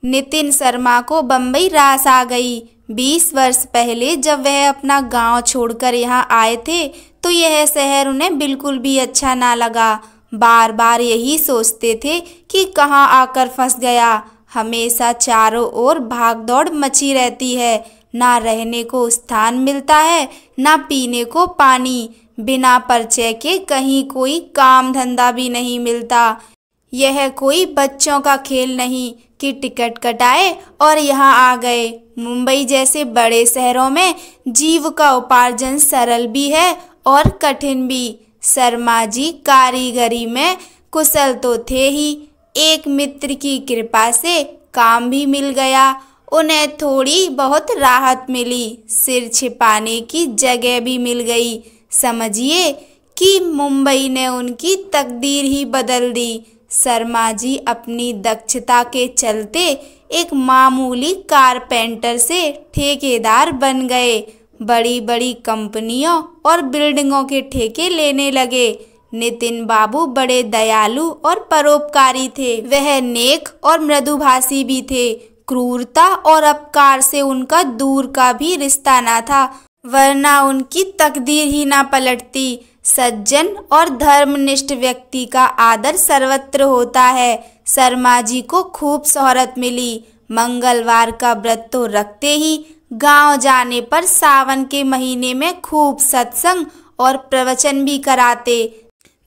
नितिन शर्मा को बम्बई रास आ गई। 20 वर्ष पहले जब वह अपना गांव छोड़कर यहाँ आए थे तो यह शहर उन्हें बिल्कुल भी अच्छा ना लगा। बार बार यही सोचते थे कि कहाँ आकर फंस गया। हमेशा चारों ओर भागदौड़ मची रहती है, ना रहने को स्थान मिलता है, ना पीने को पानी। बिना परिचय के कहीं कोई काम धंधा भी नहीं मिलता। यह कोई बच्चों का खेल नहीं कि टिकट कटाए और यहाँ आ गए। मुंबई जैसे बड़े शहरों में जीव का उपार्जन सरल भी है और कठिन भी। शर्मा जी कारीगरी में कुशल तो थे ही, एक मित्र की कृपा से काम भी मिल गया। उन्हें थोड़ी बहुत राहत मिली, सिर छिपाने की जगह भी मिल गई। समझिए कि मुंबई ने उनकी तकदीर ही बदल दी। शर्मा जी अपनी दक्षता के चलते एक मामूली कारपेंटर से ठेकेदार बन गए। बड़ी बड़ी कंपनियों और बिल्डिंगों के ठेके लेने लगे। नितिन बाबू बड़े दयालु और परोपकारी थे। वह नेक और मृदुभाषी भी थे। क्रूरता और अपकार से उनका दूर का भी रिश्ता ना था, वरना उनकी तकदीर ही ना पलटती। सज्जन और धर्मनिष्ठ व्यक्ति का आदर सर्वत्र होता है। शर्मा जी को खूब शोहरत मिली। मंगलवार का व्रत तो रखते ही, गांव जाने पर सावन के महीने में खूब सत्संग और प्रवचन भी कराते।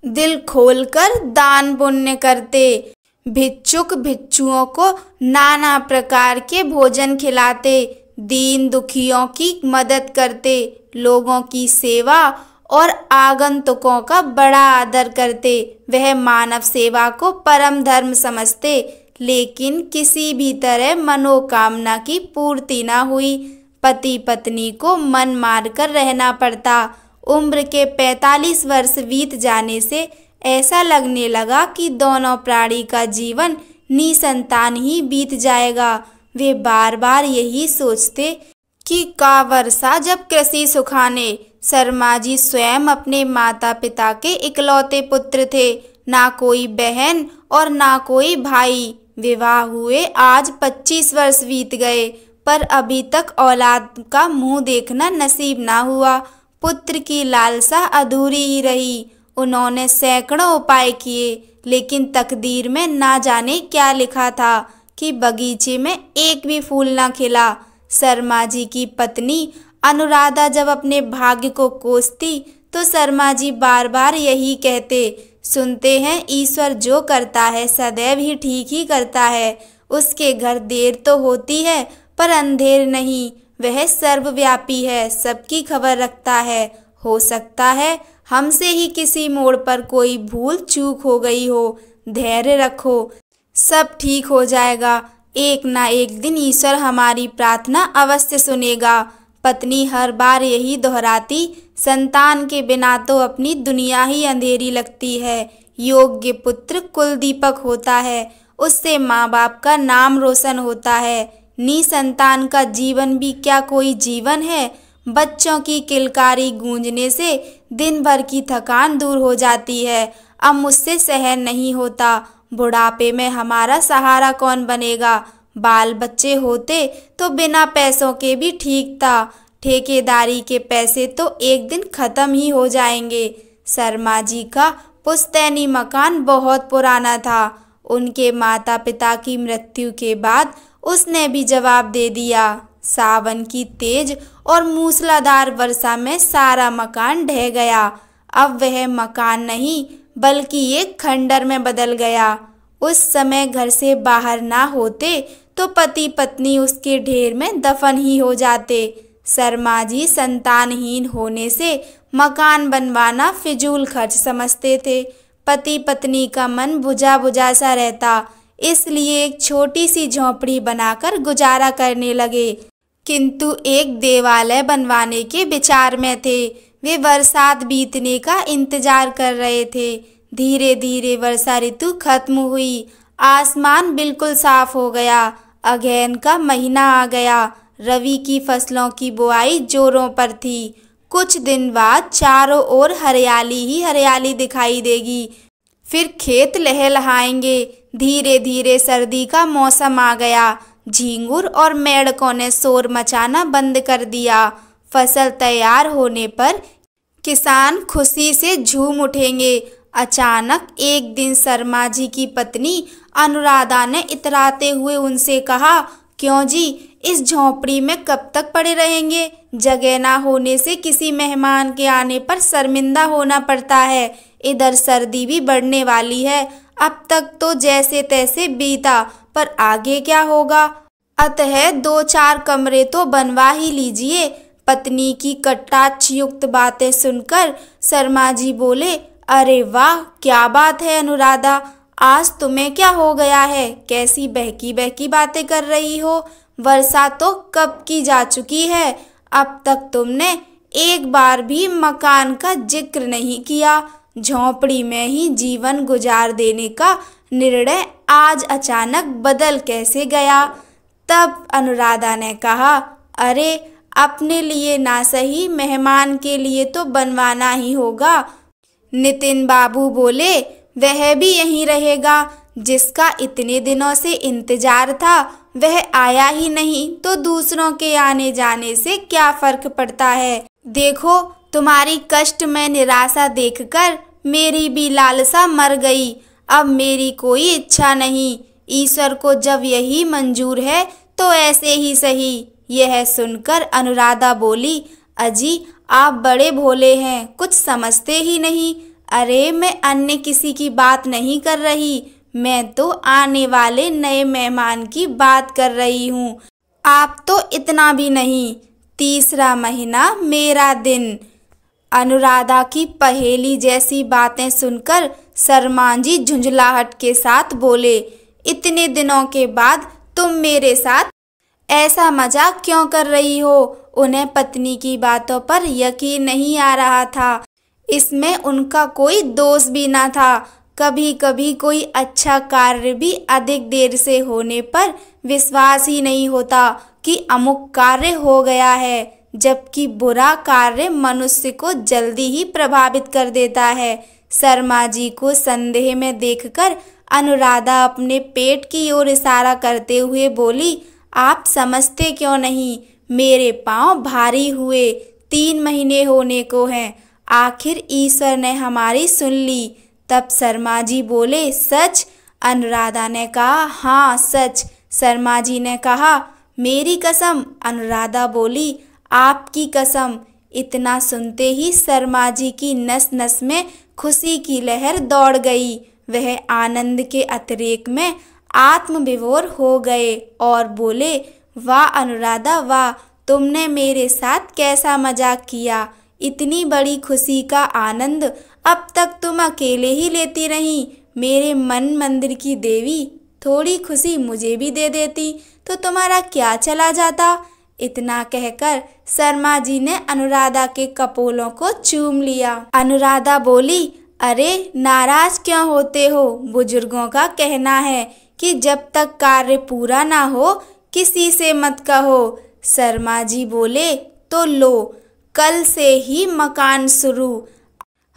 दिल खोलकर दान पुण्य करते। भिक्षुक भिक्षुओं को नाना प्रकार के भोजन खिलाते। दीन दुखियों की मदद करते। लोगों की सेवा और आगंतुकों का बड़ा आदर करते। वह मानव सेवा को परम धर्म समझते। लेकिन किसी भी तरह मनोकामना की पूर्ति ना हुई। पति पत्नी को मन मारकर रहना पड़ता। उम्र के 45 वर्ष बीत जाने से ऐसा लगने लगा कि दोनों प्राणी का जीवन निसंतान ही बीत जाएगा। वे बार बार यही सोचते कि का वर्षा जब कृषि सुखाने। शर्मा जी स्वयं अपने माता पिता के इकलौते पुत्र थे। ना कोई बहन और ना कोई भाई। विवाह हुए आज 25 वर्ष बीत गए, पर अभी तक औलाद का मुंह देखना नसीब ना हुआ। पुत्र की लालसा अधूरी ही रही। उन्होंने सैकड़ों उपाय किए, लेकिन तकदीर में ना जाने क्या लिखा था कि बगीचे में एक भी फूल ना खिला। शर्मा जी की पत्नी अनुराधा जब अपने भाग्य को कोसती तो शर्मा जी बार बार यही कहते, सुनते हैं ईश्वर जो करता है सदैव ही ठीक ही करता है। उसके घर देर तो होती है पर अंधेर नहीं। वह सर्वव्यापी है, सबकी खबर रखता है। हो सकता है हमसे ही किसी मोड़ पर कोई भूल चूक हो गई हो। धैर्य रखो, सब ठीक हो जाएगा। एक ना एक दिन ईश्वर हमारी प्रार्थना अवश्य सुनेगा। पत्नी हर बार यही दोहराती, संतान के बिना तो अपनी दुनिया ही अंधेरी लगती है। योग्य पुत्र कुल दीपक होता है, उससे माँ बाप का नाम रोशन होता है। निसंतान का जीवन भी क्या कोई जीवन है। बच्चों की किलकारी गूंजने से दिन भर की थकान दूर हो जाती है। अब मुझसे सहन नहीं होता। बुढ़ापे में हमारा सहारा कौन बनेगा। बाल बच्चे होते तो बिना पैसों के भी ठीक था। ठेकेदारी के पैसे तो एक दिन खत्म ही हो जाएंगे। शर्मा जी का पुश्तैनी मकान बहुत पुराना था। उनके माता पिता की मृत्यु के बाद उसने भी जवाब दे दिया। सावन की तेज और मूसलाधार वर्षा में सारा मकान ढह गया। अब वह मकान नहीं बल्कि एक खंडर में बदल गया। उस समय घर से बाहर ना होते तो पति पत्नी उसके ढेर में दफन ही हो जाते। शर्मा जी संतानहीन होने से मकान बनवाना फिजूल खर्च समझते थे। पति पत्नी का मन बुझा बुझा सा रहता, इसलिए एक छोटी सी झोंपड़ी बनाकर गुजारा करने लगे। किंतु एक देवालय बनवाने के विचार में थे। वे बरसात बीतने का इंतजार कर रहे थे। धीरे धीरे वर्षा ऋतु खत्म हुई। आसमान बिल्कुल साफ हो गया। अगहन का महीना आ गया। रवि की फसलों की बुआई जोरों पर थी। कुछ दिन बाद चारों ओर हरियाली ही हरियाली दिखाई देगी। फिर खेत लहलहाएंगे। धीरे धीरे सर्दी का मौसम आ गया। झींगुर और मेंढकों ने शोर मचाना बंद कर दिया। फसल तैयार होने पर किसान खुशी से झूम उठेंगे। अचानक एक दिन शर्मा जी की पत्नी अनुराधा ने इतराते हुए उनसे कहा, क्यों जी, इस झोंपड़ी में कब तक पड़े रहेंगे? जगह ना होने से किसी मेहमान के आने पर शर्मिंदा होना पड़ता है। इधर सर्दी भी बढ़ने वाली है। अब तक तो जैसे तैसे बीता, पर आगे क्या होगा? अतः 2-4 कमरे तो बनवा ही लीजिए। पत्नी की कटाक्षयुक्त बातें सुनकर शर्मा जी बोले, अरे वाह, क्या बात है अनुराधा, आज तुम्हें क्या हो गया है? कैसी बहकी बहकी बातें कर रही हो? वर्षा तो कब की जा चुकी है, अब तक तुमने एक बार भी मकान का जिक्र नहीं किया। झोंपड़ी में ही जीवन गुजार देने का निर्णय आज अचानक बदल कैसे गया? तब अनुराधा ने कहा, अरे अपने लिए ना सही, मेहमान के लिए तो बनवाना ही होगा। नितिन बाबू बोले, वह भी यहीं रहेगा। जिसका इतने दिनों से इंतजार था वह आया ही नहीं, तो दूसरों के आने जाने से क्या फर्क पड़ता है? देखो, तुम्हारी कष्ट में निराशा देखकर मेरी भी लालसा मर गई। अब मेरी कोई इच्छा नहीं। ईश्वर को जब यही मंजूर है तो ऐसे ही सही। यह सुनकर अनुराधा बोली, अजी आप बड़े भोले हैं, कुछ समझते ही नहीं। अरे मैं अन्य किसी की बात नहीं कर रही, मैं तो आने वाले नए मेहमान की बात कर रही हूँ। आप तो इतना भी नहीं। 3रा महीना मेरा दिन। अनुराधा की पहेली जैसी बातें सुनकर शर्मा जी झुंझलाहट के साथ बोले, इतने दिनों के बाद तुम मेरे साथ ऐसा मजाक क्यों कर रही हो? उन्हें पत्नी की बातों पर यकीन नहीं आ रहा था। इसमें उनका कोई दोष भी ना था। कभी कभी कोई अच्छा कार्य भी अधिक देर से होने पर विश्वास ही नहीं होता कि अमुक कार्य हो गया है, जबकि बुरा कार्य मनुष्य को जल्दी ही प्रभावित कर देता है। शर्मा जी को संदेह में देखकर अनुराधा अपने पेट की ओर इशारा करते हुए बोली, आप समझते क्यों नहीं? मेरे पाँव भारी हुए, 3 महीने होने को हैं। आखिर ईश्वर ने हमारी सुन ली। तब शर्मा जी बोले, सच? अनुराधा ने कहा, हाँ सच। शर्मा जी ने कहा, मेरी कसम? अनुराधा बोली, आपकी कसम। इतना सुनते ही शर्मा जी की नस नस में खुशी की लहर दौड़ गई। वह आनंद के अतिरेक में आत्मविभोर हो गए और बोले, वाह अनुराधा वाह, तुमने मेरे साथ कैसा मजाक किया। इतनी बड़ी खुशी का आनंद अब तक तुम अकेले ही लेती रही। मेरे मन मंदिर की देवी, थोड़ी खुशी मुझे भी दे देती तो तुम्हारा क्या चला जाता। इतना कहकर शर्मा जी ने अनुराधा के कपोलों को चूम लिया। अनुराधा बोली, अरे नाराज क्यों होते हो? बुजुर्गों का कहना है कि जब तक कार्य पूरा ना हो किसी से मत कहो। शर्मा जी बोले, तो लो, कल से ही मकान शुरू।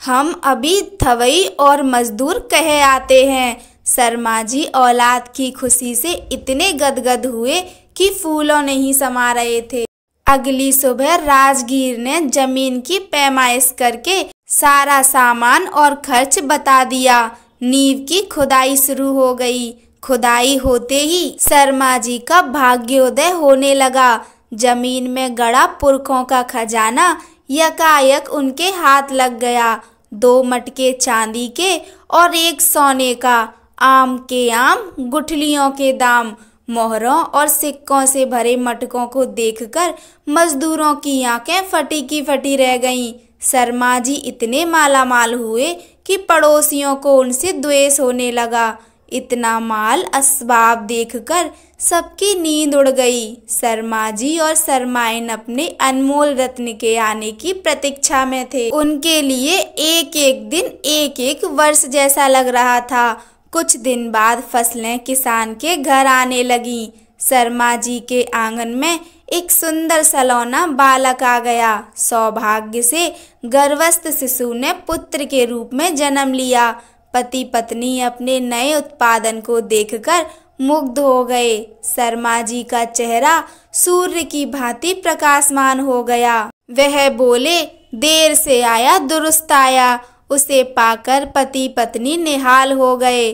हम अभी थवई और मजदूर कहे आते हैं। शर्मा जी औलाद की खुशी से इतने गदगद हुए कि फूलों नहीं समा रहे थे। अगली सुबह राजगीर ने जमीन की पैमाइश करके सारा सामान और खर्च बता दिया। नींव की खुदाई शुरू हो गई। खुदाई होते ही शर्मा जी का भाग्योदय होने लगा। जमीन में गड़ा पुरखों का खजाना यकायक उनके हाथ लग गया। 2 मटके चांदी के और 1 सोने का। आम के आम, गुठलियों के दाम। मोहरों और सिक्कों से भरे मटकों को देखकर मजदूरों की आंखें फटी की फटी रह गईं। शर्मा जी इतने मालामाल हुए कि पड़ोसियों को उनसे द्वेष होने लगा। इतना माल असबाब देखकर सबकी नींद उड़ गई। शर्मा जी और शर्माइन अपने अनमोल रत्न के आने की प्रतीक्षा में थे। उनके लिए एक एक दिन एक एक वर्ष जैसा लग रहा था। कुछ दिन बाद फसलें किसान के घर आने लगीं। शर्मा जी के आंगन में एक सुंदर सलौना बालक आ गया। सौभाग्य से गर्भस्थ शिशु ने पुत्र के रूप में जन्म लिया। पति पत्नी अपने नए उत्पादन को देखकर मुग्ध हो गए। शर्मा जी का चेहरा सूर्य की भांति प्रकाशमान हो गया। वह बोले, देर से आया दुरुस्त आया। उसे पाकर पति पत्नी निहाल हो गए।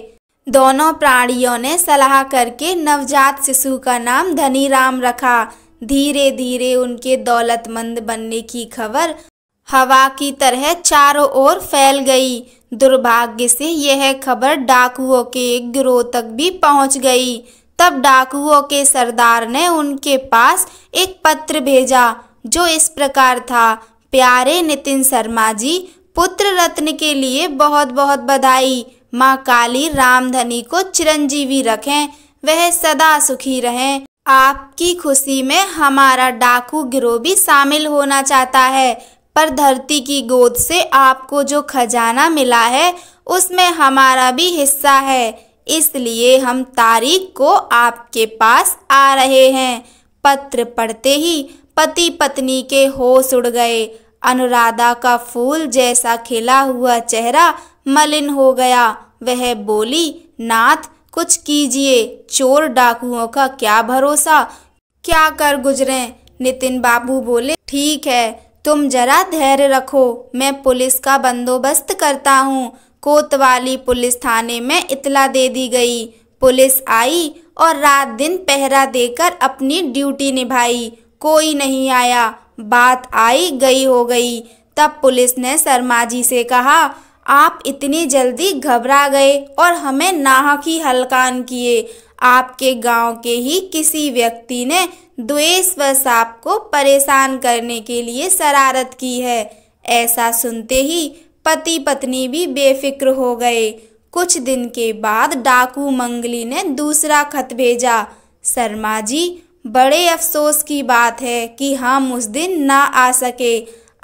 दोनों प्राणियों ने सलाह करके नवजात शिशु का नाम धनीराम रखा। धीरे धीरे उनके दौलतमंद बनने की खबर हवा की तरह चारों ओर फैल गई। दुर्भाग्य से यह खबर डाकुओं के एक गिरोह तक भी पहुंच गई। तब डाकुओं के सरदार ने उनके पास एक पत्र भेजा जो इस प्रकार था, प्यारे नितिन शर्मा जी, पुत्र रत्न के लिए बहुत बहुत बधाई। माँ काली रामधनी को चिरंजीवी रखें, वह सदा सुखी रहें। आपकी खुशी में हमारा डाकू गिरोह भी शामिल होना चाहता है, पर धरती की गोद से आपको जो खजाना मिला है उसमें हमारा भी हिस्सा है, इसलिए हम तारीख को आपके पास आ रहे हैं। पत्र पढ़ते ही पति पत्नी के होश उड़ गए। अनुराधा का फूल जैसा खिला हुआ चेहरा मलिन हो गया। वह बोली, नाथ कुछ कीजिए, चोर डाकुओं का क्या भरोसा, क्या कर गुजरें। नितिन बाबू बोले, ठीक है, तुम जरा धैर्य रखो, मैं पुलिस का बंदोबस्त करता हूँ। कोतवाली पुलिस थाने में इतला दे दी गई। पुलिस आई और रात दिन पहरा देकर अपनी ड्यूटी निभाई। कोई नहीं आया, बात आई गई हो गई। तब पुलिस ने शर्मा जी से कहा, आप इतनी जल्दी घबरा गए और हमें नाहक ही हलकान किए। आपके गांव के ही किसी व्यक्ति ने द्वेषवश आपको परेशान करने के लिए शरारत की है। ऐसा सुनते ही पति पत्नी भी बेफिक्र हो गए। कुछ दिन के बाद डाकू मंगली ने दूसरा खत भेजा, शर्मा जी, बड़े अफसोस की बात है कि हम उस दिन ना आ सके।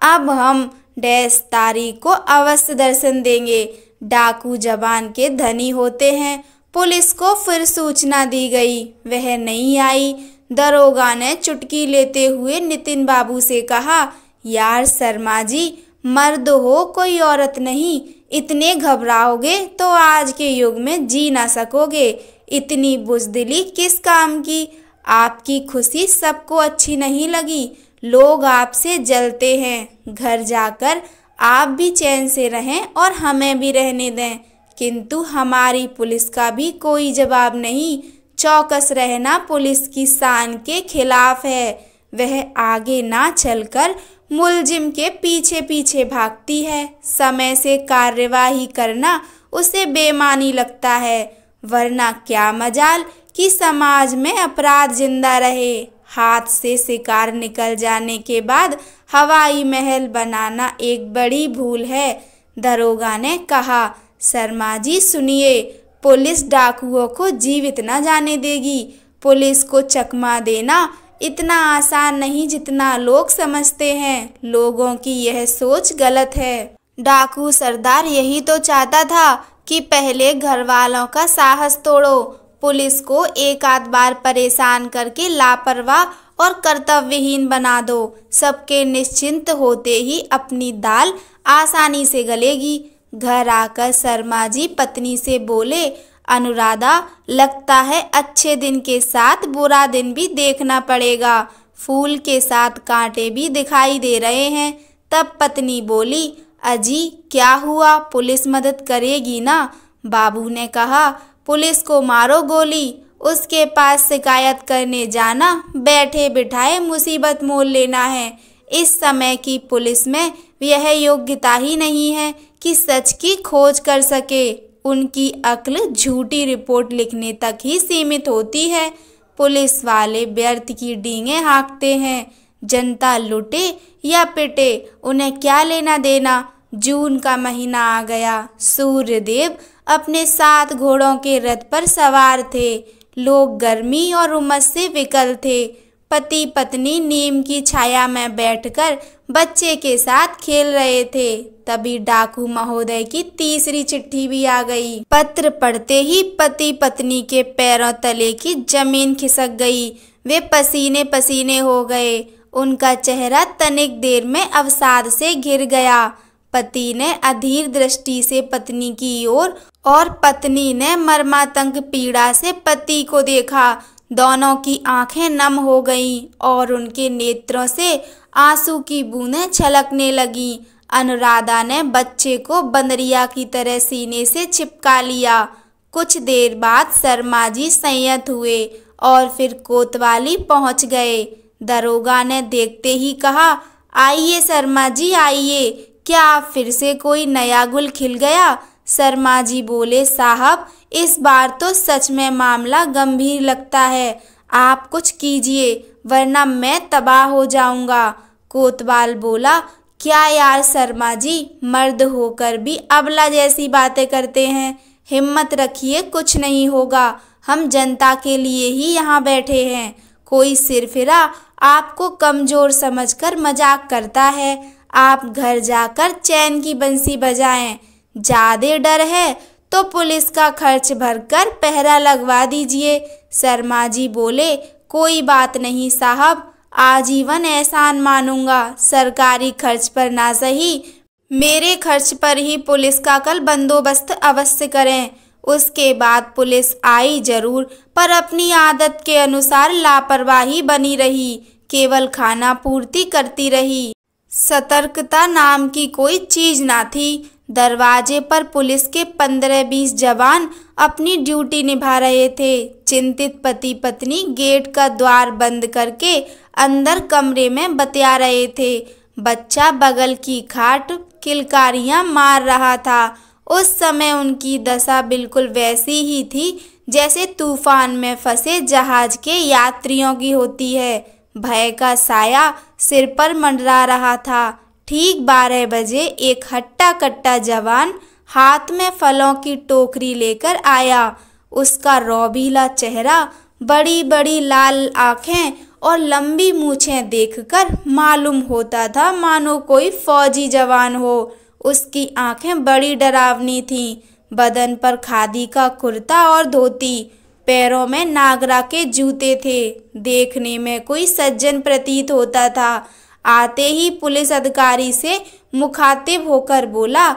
अब हम डैश तारीख को अवश्य दर्शन देंगे। डाकू जबान के धनी होते हैं। पुलिस को फिर सूचना दी गई, वह नहीं आई। दरोगा ने चुटकी लेते हुए नितिन बाबू से कहा, यार शर्मा जी, मर्द हो कोई औरत नहीं, इतने घबराओगे तो आज के युग में जी ना सकोगे। इतनी बुज़दिली किस काम की। आपकी खुशी सबको अच्छी नहीं लगी, लोग आपसे जलते हैं। घर जाकर आप भी चैन से रहें और हमें भी रहने दें, किंतु हमारी पुलिस का भी कोई जवाब नहीं। चौकस रहना पुलिस की शान के खिलाफ है। वह आगे ना चलकर मुलजिम के पीछे पीछे भागती है। समय से कार्यवाही करना उसे बेमानी लगता है, वरना क्या मजाल कि समाज में अपराध जिंदा रहे। हाथ से शिकार निकल जाने के बाद हवाई महल बनाना एक बड़ी भूल है। दरोगा ने कहा, शर्मा जी सुनिए, पुलिस डाकुओं को जीवित न जाने देगी। पुलिस को चकमा देना इतना आसान नहीं जितना लोग समझते हैं। लोगों की यह सोच गलत है। डाकू सरदार यही तो चाहता था कि पहले घर वालों का साहस तोड़ो, पुलिस को एक आध बार परेशान करके लापरवाह और कर्तव्यहीन बना दो। सबके निश्चिंत होते ही अपनी दाल आसानी से गलेगी। घर आकर शर्मा जी पत्नी से बोले, अनुराधा, लगता है अच्छे दिन के साथ बुरा दिन भी देखना पड़ेगा। फूल के साथ कांटे भी दिखाई दे रहे हैं। तब पत्नी बोली, अजी क्या हुआ, पुलिस मदद करेगी ना? बाबू ने कहा, पुलिस को मारो गोली, उसके पास शिकायत करने जाना बैठे बिठाए मुसीबत मोल लेना है। इस समय की पुलिस में यह योग्यता ही नहीं है कि सच की खोज कर सके। उनकी अक्ल झूठी रिपोर्ट लिखने तक ही सीमित होती है। पुलिस वाले व्यर्थ की डींगे हाँकते हैं। जनता लुटे या पिटे, उन्हें क्या लेना देना। जून का महीना आ गया। सूर्यदेव अपने 7 घोड़ों के रथ पर सवार थे। लोग गर्मी और उमस से विकल थे। पति पत्नी नीम की छाया में बैठकर बच्चे के साथ खेल रहे थे। तभी डाकू महोदय की तीसरी चिट्ठी भी आ गई। पत्र पढ़ते ही पति पत्नी के पैरों तले की जमीन खिसक गई। वे पसीने पसीने हो गए। उनका चेहरा तनिक देर में अवसाद से घिर गया। पति ने अधीर दृष्टि से पत्नी की ओर और पत्नी ने मर्मांतक पीड़ा से पति को देखा। दोनों की आंखें नम हो गईं और उनके नेत्रों से आंसू की बूंदें छलकने लगीं। अनुराधा ने बच्चे को बंदरिया की तरह सीने से चिपका लिया। कुछ देर बाद शर्मा जी संयत हुए और फिर कोतवाली पहुंच गए। दरोगा ने देखते ही कहा, आइए शर्मा जी आइए, क्या फिर से कोई नया गुल खिल गया? शर्मा जी बोले, साहब इस बार तो सच में मामला गंभीर लगता है, आप कुछ कीजिए वरना मैं तबाह हो जाऊंगा। कोतवाल बोला, क्या यार शर्मा जी, मर्द होकर भी अबला जैसी बातें करते हैं। हिम्मत रखिए, कुछ नहीं होगा, हम जनता के लिए ही यहाँ बैठे हैं। कोई सिरफिरा आपको कमजोर समझकर मजाक करता है। आप घर जाकर चैन की बंसी बजाएं। ज्यादा डर है तो पुलिस का खर्च भरकर पहरा लगवा दीजिए। शर्मा जी बोले, कोई बात नहीं साहब, आजीवन एहसान मानूंगा। सरकारी खर्च पर ना सही, मेरे खर्च पर ही पुलिस का कल बंदोबस्त अवश्य करें। उसके बाद पुलिस आई जरूर, पर अपनी आदत के अनुसार लापरवाही बनी रही, केवल खाना पूर्ति करती रही। सतर्कता नाम की कोई चीज ना थी। दरवाजे पर पुलिस के 15-20 जवान अपनी ड्यूटी निभा रहे थे। चिंतित पति पत्नी गेट का द्वार बंद करके अंदर कमरे में बतिया रहे थे। बच्चा बगल की खाट किलकारियां मार रहा था। उस समय उनकी दशा बिल्कुल वैसी ही थी जैसे तूफान में फंसे जहाज के यात्रियों की होती है। भय का साया सिर पर मंडरा रहा था। ठीक 12 बजे एक हट्टा कट्टा जवान हाथ में फलों की टोकरी लेकर आया। उसका रौबीला चेहरा, बड़ी बड़ी लाल आंखें और लंबी मूछें देखकर मालूम होता था मानो कोई फौजी जवान हो। उसकी आंखें बड़ी डरावनी थीं। बदन पर खादी का कुर्ता और धोती, पैरों में नागरा के जूते थे। देखने में कोई सज्जन प्रतीत होता था। आते ही पुलिस अधिकारी से मुखातिब होकर बोला,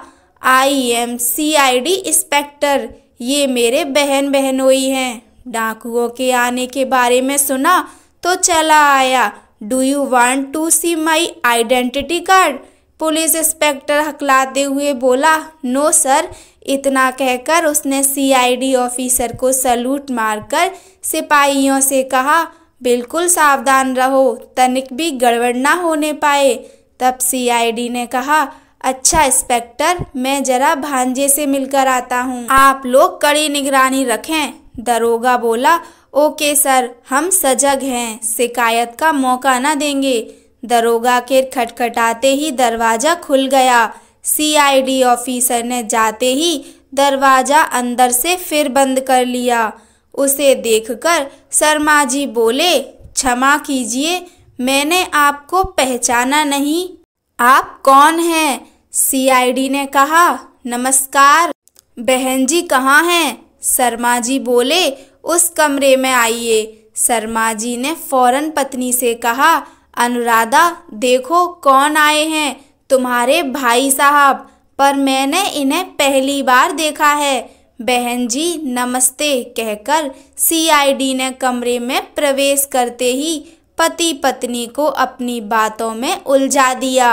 IM CID इंस्पेक्टर, ये मेरे बहन बहनोई हैं। डाकुओं के आने के बारे में सुना तो चला आया। Do you want to see my identity card? Police inspector हकलाते हुए बोला, नो सर। इतना कहकर उसने CID ऑफिसर को सैल्यूट मारकर सिपाहियों से कहा, बिल्कुल सावधान रहो, तनिक भी गड़बड़ ना होने पाए। तब CID ने कहा, अच्छा इंस्पेक्टर, मैं जरा भांजे से मिलकर आता हूँ, आप लोग कड़ी निगरानी रखें। दरोगा बोला, ओके सर, हम सजग हैं, शिकायत का मौका ना देंगे। दरोगा के खटखटाते ही दरवाजा खुल गया। CID ऑफिसर ने जाते ही दरवाजा अंदर से फिर बंद कर लिया। उसे देखकर शर्मा जी बोले, क्षमा कीजिए, मैंने आपको पहचाना नहीं। आप कौन हैं? CID ने कहा, नमस्कार। बहन जी कहाँ हैं? शर्मा जी बोले, उस कमरे में आइए। शर्मा जी ने फौरन पत्नी से कहा, अनुराधा देखो कौन आए हैं, तुम्हारे भाई साहब, पर मैंने इन्हें पहली बार देखा है। बहन जी नमस्ते कहकर CID ने कमरे में प्रवेश करते ही पति पत्नी को अपनी बातों में उलझा दिया।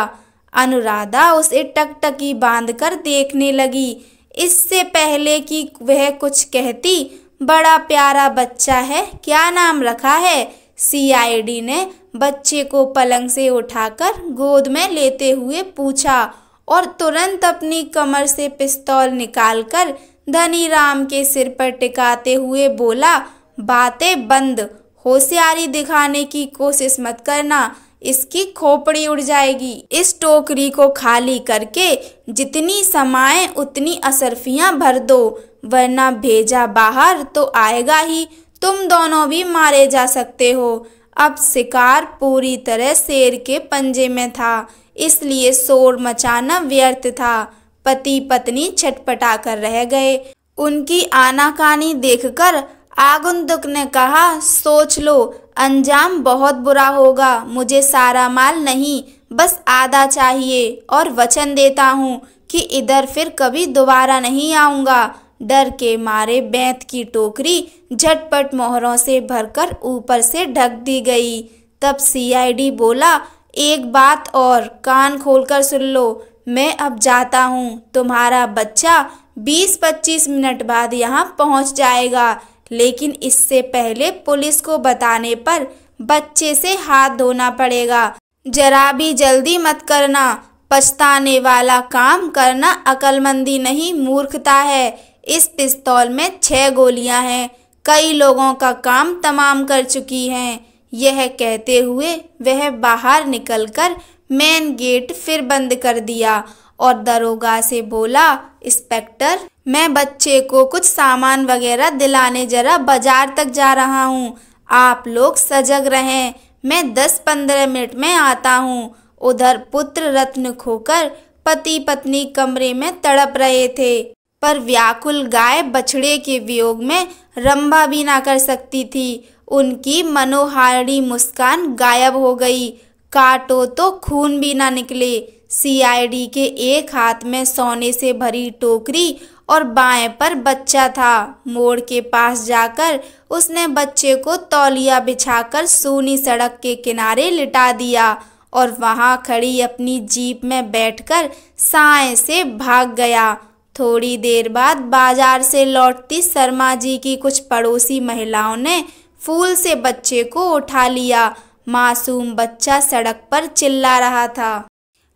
अनुराधा उसे टकटकी बांधकर देखने लगी। इससे पहले कि वह कुछ कहती, बड़ा प्यारा बच्चा है, क्या नाम रखा है? CID ने बच्चे को पलंग से उठाकर गोद में लेते हुए पूछा और तुरंत अपनी कमर से पिस्तौल निकालकर धनीराम के सिर पर टिकाते हुए बोला, बातें बंद, होशियारी दिखाने की कोशिश मत करना, इसकी खोपड़ी उड़ जाएगी। इस टोकरी को खाली करके जितनी समाए उतनी असरफियां भर दो, वरना भेजा बाहर तो आएगा ही, तुम दोनों भी मारे जा सकते हो। अब शिकार पूरी तरह शेर के पंजे में था, इसलिए शोर मचाना व्यर्थ था। पति पत्नी छटपटा कर रह गए। उनकी आनाकानी देखकर आगंतुक ने कहा, सोच लो, अंजाम बहुत बुरा होगा। मुझे सारा माल नहीं, बस आधा चाहिए और वचन देता हूँ कि इधर फिर कभी दोबारा नहीं आऊँगा। डर के मारे बेंत की टोकरी झटपट मोहरों से भरकर ऊपर से ढक दी गई। तब सीआईडी बोला, एक बात और कान खोलकर सुन लो, मैं अब जाता हूँ। तुम्हारा बच्चा 20-25 मिनट बाद यहाँ पहुँच जाएगा, लेकिन इससे पहले पुलिस को बताने पर बच्चे से हाथ धोना पड़ेगा। जरा भी जल्दी मत करना, पछताने वाला काम करना अक्लमंदी नहीं, मूर्खता है। इस पिस्तौल में 6 गोलियां हैं, कई लोगों का काम तमाम कर चुकी हैं। यह कहते हुए वह बाहर निकलकर मेन गेट फिर बंद कर दिया और दरोगा से बोला, इंस्पेक्टर, मैं बच्चे को कुछ सामान वगैरह दिलाने जरा बाजार तक जा रहा हूँ। आप लोग सजग रहें, मैं 10-15 मिनट में आता हूँ। उधर पुत्र रत्न खोकर पति पत्नी कमरे में तड़प रहे थे, पर व्याकुल गाय बछड़े के वियोग में रंभा भी ना कर सकती थी। उनकी मनोहारिणी मुस्कान गायब हो गई, काटो तो खून भी ना निकले। सीआईडी के एक हाथ में सोने से भरी टोकरी और बाएं पर बच्चा था। मोड़ के पास जाकर उसने बच्चे को तौलिया बिछाकर सूनी सड़क के किनारे लिटा दिया और वहां खड़ी अपनी जीप में बैठकर साए से भाग गया। थोड़ी देर बाद बाजार से लौटती शर्मा जी की कुछ पड़ोसी महिलाओं ने फूल से बच्चे को उठा लिया। मासूम बच्चा सड़क पर चिल्ला रहा था।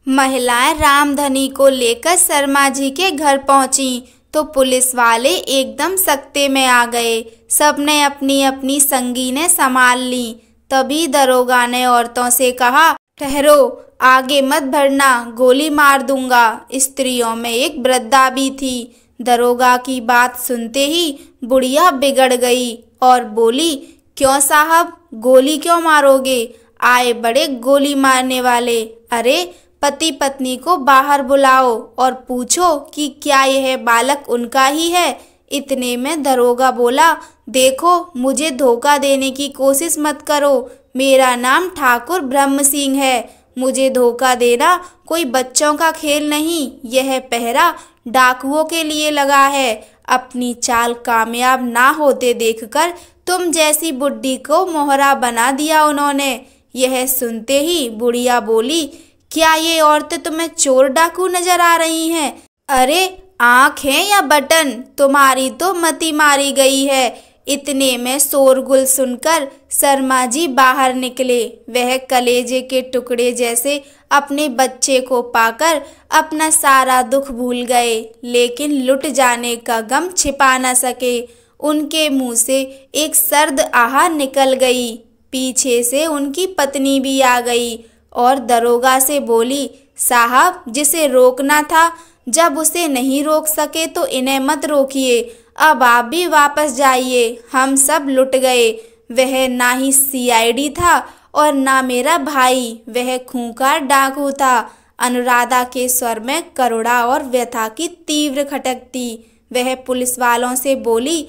महिलाएं रामधनी को लेकर शर्मा जी के घर पहुंची तो पुलिस वाले एकदम सख्ते में आ गए। सबने अपनी अपनी संगीनें संभाल ली। तभी दरोगा ने औरतों से कहा, ठहरो, आगे मत बढ़ना, गोली मार दूंगा। स्त्रियों में एक वृद्धा भी थी। दरोगा की बात सुनते ही बुढ़िया बिगड़ गई और बोली, क्यों साहब, गोली क्यों मारोगे? आए बड़े गोली मारने वाले। अरे, पति पत्नी को बाहर बुलाओ और पूछो कि क्या यह बालक उनका ही है। इतने में दरोगा बोला, देखो, मुझे धोखा देने की कोशिश मत करो। मेरा नाम ठाकुर ब्रह्म सिंह है। मुझे धोखा देना कोई बच्चों का खेल नहीं। यह पहरा डाकुओं के लिए लगा है। अपनी चाल कामयाब ना होते देखकर तुम जैसी बुड्ढी को मोहरा बना दिया उन्होंने। यह सुनते ही बुढ़िया बोली, क्या ये औरतें तुम्हें चोर डाकू नजर आ रही हैं? अरे, आँख है या बटन, तुम्हारी तो मति मारी गई है। इतने में शोरगुल सुनकर शर्मा जी बाहर निकले। वह कलेजे के टुकड़े जैसे अपने बच्चे को पाकर अपना सारा दुख भूल गए, लेकिन लुट जाने का गम छिपा न सके। उनके मुंह से एक सर्द आह निकल गई। पीछे से उनकी पत्नी भी आ गई और दरोगा से बोली, साहब, जिसे रोकना था, जब उसे नहीं रोक सके तो इन्हें मत रोकिए। अब आप भी वापस जाइए, हम सब लुट गए। वह ना ही सीआईडी था और ना मेरा भाई, वह खूंखार डाकू था। अनुराधा के स्वर में करुणा और व्यथा की तीव्र खटक थी। वह पुलिस वालों से बोली,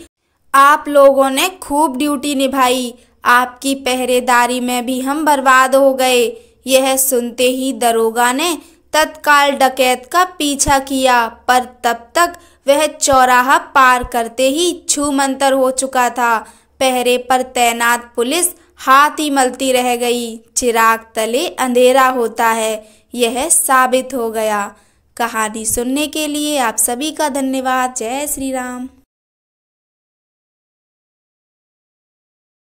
आप लोगों ने खूब ड्यूटी निभाई, आपकी पहरेदारी में भी हम बर्बाद हो गए। यह सुनते ही दरोगा ने तत्काल डकैत का पीछा किया, पर तब तक वह चौराहा पार करते ही छूमंतर हो चुका था। पहरे पर तैनात पुलिस हाथ ही मलती रह गई। चिराग तले अंधेरा होता है, यह साबित हो गया। कहानी सुनने के लिए आप सभी का धन्यवाद। जय श्री राम।